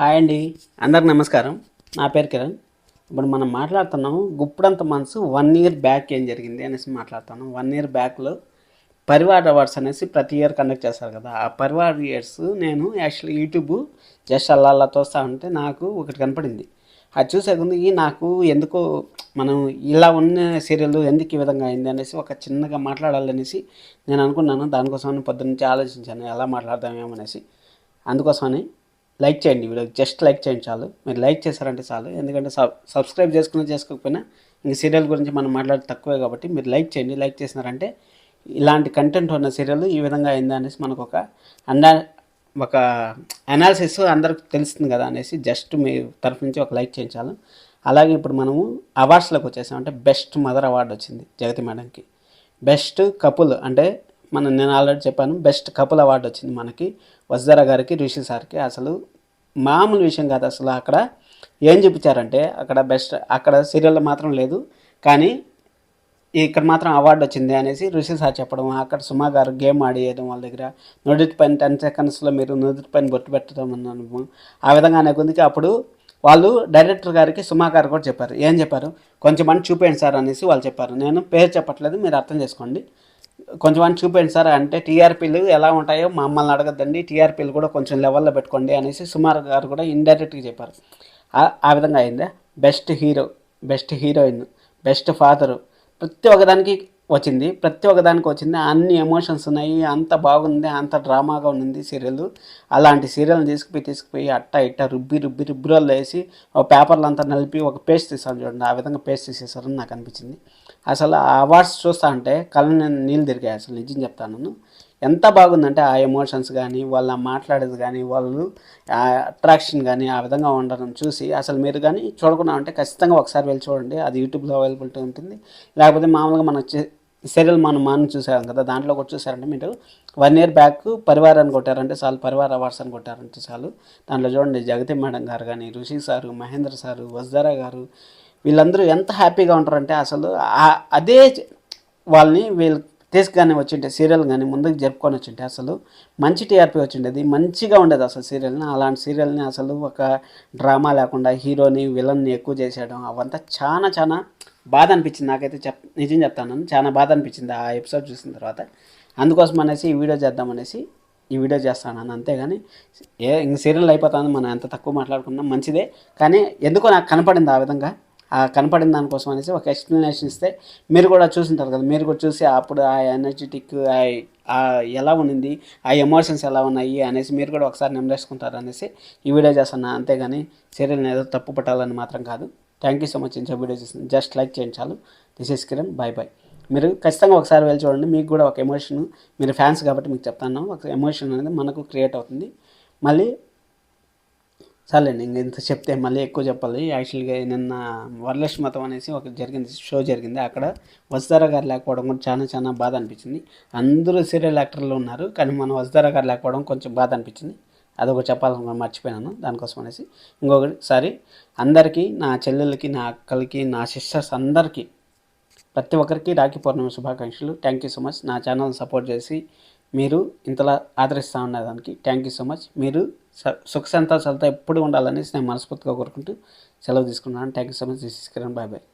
Hi అండి, అందరికి నమస్కారం. నా పేరు కిరణ్. ఇప్పుడు మనం మాట్లాడుతున్నాము గుప్పుడంత మనసు 1 ఇయర్ బ్యాక్ ఏం జరిగింది అనేసి మాట్లాడుతున్నాం. 1 ఇయర్ బ్యాక్లో పరివార్ అవార్డ్స్ అనేసి ప్రతి ఇయర్ కండక్ట్ చేస్తారు కదా. ఆ పరివార్ ఇయర్స్ నేను యాక్చువల్లీ యూట్యూబ్ జస్ట్ అలా తోస్తూ ఉంటే నాకు ఒకటి కనపడింది. అది చూసే ముందు నాకు ఎందుకో మనం ఇలా ఉన్న సీరియల్ ఎందుకు ఈ విధంగా అయింది అనేసి ఒక చిన్నగా మాట్లాడాలనేసి నేను అనుకున్నాను. దానికోసమని పొద్దున్నుంచి ఆలోచించాను ఎలా మాట్లాడదామేమో అనేసి. అందుకోసమని లైక్ చేయండి, వీడియో జస్ట్ లైక్ చేయండి చాలు. మీరు లైక్ చేశారంటే చాలు. ఎందుకంటే సబ్స్క్రైబ్ చేసుకోకపోయినా ఇంక సీరియల్ గురించి మనం మాట్లాడి తక్కువే కాబట్టి మీరు లైక్ చేయండి. లైక్ చేసినారంటే ఇలాంటి కంటెంట్ ఉన్న సీరియల్ ఈ విధంగా అయిందా అనేసి మనకు ఒక అనాలిసిస్ అందరికి తెలుస్తుంది కదా అనేసి జస్ట్ మీ తరఫు నుంచి ఒక లైక్ చేయండి చాలు. అలాగే ఇప్పుడు మనము అవార్డ్స్లోకి వచ్చేసామంటే బెస్ట్ మదర్ అవార్డు వచ్చింది జగతి మేడంకి. బెస్ట్ కపుల్ అంటే నేను ఆల్రెడీ చెప్పాను, బెస్ట్ కపుల్ అవార్డు వచ్చింది మనకి వసుధర గారికి, రిషి సార్కి. అసలు మామూలు విషయం కాదు. అసలు అక్కడ ఏం చూపించారంటే అక్కడ సీరియల్లో మాత్రం లేదు, కానీ ఇక్కడ మాత్రం అవార్డు వచ్చింది అనేసి ఋషి సార్ చెప్పడం. అక్కడ సుమా గారు గేమ్ ఆడేయడం, వాళ్ళ దగ్గర నుదుటి పైన 10 సెకండ్స్లో మీరు నుదుటి పైన బొట్టు పెట్టడం అన్నాను. ఆ విధంగా నాకు అప్పుడు వాళ్ళు డైరెక్టర్ గారికి సుమా గారు కూడా చెప్పారు. ఏం చెప్పారు, కొంచెం మంది చూపేయండి సార్ అనేసి వాళ్ళు చెప్పారు. నేను పేరు చెప్పట్లేదు, మీరు అర్థం చేసుకోండి. కొంచెం అని చూపండి సార్ అంటే టీఆర్పీలు ఎలా ఉంటాయో మమ్మల్ని అడగద్దండి, టీఆర్పీలు కూడా కొంచెం లెవెల్లో పెట్టుకోండి అనేసి సుమార్ గారు కూడా ఇండైరెక్ట్గా చెప్పారు. ఆ విధంగా అయిందా. Best hero, best heroine, best father ప్రతి ఒక్కదానికి వచ్చింది. అన్ని ఎమోషన్స్ ఉన్నాయి, అంత బాగుంది, అంత డ్రామాగా ఉంది సీరియల్. అలాంటి సీరియల్ని తీసుకుపోయి అట్ట ఇట్ట రుబ్బిరోళ్ళు వేసి ఒక పేపర్లు అంతా నలిపి ఒక పేస్ట్ తీసాను చూడండి. ఆ విధంగా పేస్ట్ తీసేసారని నాకు అనిపించింది. అసలు ఆ అవార్డ్స్ చూస్తా అంటే కళ్ళు నీళ్ళు తిరిగాయి. అసలు నిజం చెప్తాను, ఎంత బాగుందంటే ఆ ఎమోషన్స్ కానీ, వాళ్ళ మాట్లాడేది కానీ, వాళ్ళు అట్రాక్షన్ కానీ ఆ విధంగా ఉండడం చూసి అసలు మీరు కానీ చూడకుండా ఉంటే ఖచ్చితంగా ఒకసారి వెళ్ళి చూడండి. అది యూట్యూబ్లో అవైలబిలిటీ ఉంటుంది. లేకపోతే మామూలుగా మనం సీరియల్ మనం చూసాం కదా, దాంట్లో కూడా చూసారంటే మీరు 1 ఇయర్ బ్యాక్ పరివార్ అని కొట్టారంటే చాలు, పరివార్ అవార్డ్స్ అని కొట్టారంటే చాలు. దాంట్లో చూడండి జగతి మేడం గారు కానీ, ఋషి సారు, మహేంద్ర సారు, వసుధర గారు, వీళ్ళందరూ ఎంత హ్యాపీగా ఉంటారంటే అసలు అదే వాళ్ళని వీళ్ళు తీసుకుని వచ్చింటే సీరియల్ కానీ ముందుకు జరుపుకొని వచ్చింటే అసలు మంచి టీఆర్పీ వచ్చిండేది, మంచిగా ఉండేది అసలు సీరియల్ని. అలాంటి సీరియల్ని అసలు ఒక డ్రామా లేకుండా హీరోని విలన్ని ఎక్కువ చేసేయడం అవంతా చాలా చాలా బాధ అనిపించింది నాకైతే. నిజం చెప్తాను, చాలా బాధ అనిపించింది ఆ ఎపిసోడ్ చూసిన తర్వాత. అందుకోసం అనేసి ఈ వీడియో చేద్దామనేసి ఈ వీడియో చేస్తాను. అంతేగాని ఇంక సీరియల్ అయిపోతుంది, మనం ఎంత తక్కువ మాట్లాడుకున్నాం మంచిదే, కానీ ఎందుకో నాకు కనపడింది ఆ విధంగా. ఆ కనపడిన దానికోసం అనేసి ఒక ఎక్స్ప్లెనేషన్ ఇస్తే మీరు కూడా చూసింటారు కదా, మీరు కూడా చూసి అప్పుడు ఆ ఎనర్జెటిక్ ఎలా ఉన్నింది, ఆ ఎమోషన్స్ ఎలా ఉన్నాయి అనేసి మీరు కూడా ఒకసారి నెమరేసుకుంటారు అనేసి ఈ వీడియో చేస్తాను. అంతేగాని సీరియల్ని ఏదో తప్పు పట్టాలని మాత్రం కాదు. Thank you so much. ఇంత వీడియో చేస్తుంది జస్ట్ లైక్ చేయండి చాలు. This is Kiran, bye bye. మీరు ఖచ్చితంగా ఒకసారి వెళ్ళి చూడండి, మీకు కూడా ఒక ఎమోషన్, మీరు ఫ్యాన్స్ కాబట్టి మీకు చెప్తాను, ఒక ఎమోషన్ అనేది మనకు క్రియేట్ అవుతుంది. మళ్ళీ చాలండి, ఇంత చెప్తే మళ్ళీ ఎక్కువ చెప్పాలి. యాక్చువల్గా నిన్న వరలక్ష్మి మతం అనేసి ఒక షో జరిగింది. అక్కడ వసుధర గారు లేకపోవడం కూడా చాలా చాలా బాధ అనిపించింది. అందరూ సీరియల్ యాక్టర్లు ఉన్నారు, కానీ మన వసుధర గారు లేకపోవడం కొంచెం బాధ అనిపించింది. అదొకటి చెప్పాలని మర్చిపోయాను. దానికోసం అనేసి ఇంకొకటిసారి అందరికీ, నా చెల్లెలకి, నా అక్కలకి, నా సిస్టర్స్ అందరికీ, ప్రతి ఒక్కరికి రాఖీ పౌర్ణమి శుభాకాంక్షలు. Thank you so much. నా ఛానల్ని సపోర్ట్ చేసి మీరు ఇంతలా ఆదరిస్తూ ఉన్నదానికి థ్యాంక్ యూ సో మచ్. మీరు సుఖ సంతోషాలతో ఎప్పుడు ఉండాలని నేను మనస్ఫూర్తిగా కోరుకుంటూ సెలవు తీసుకున్నాను. Thank you so much. This is Kiran, bye bye.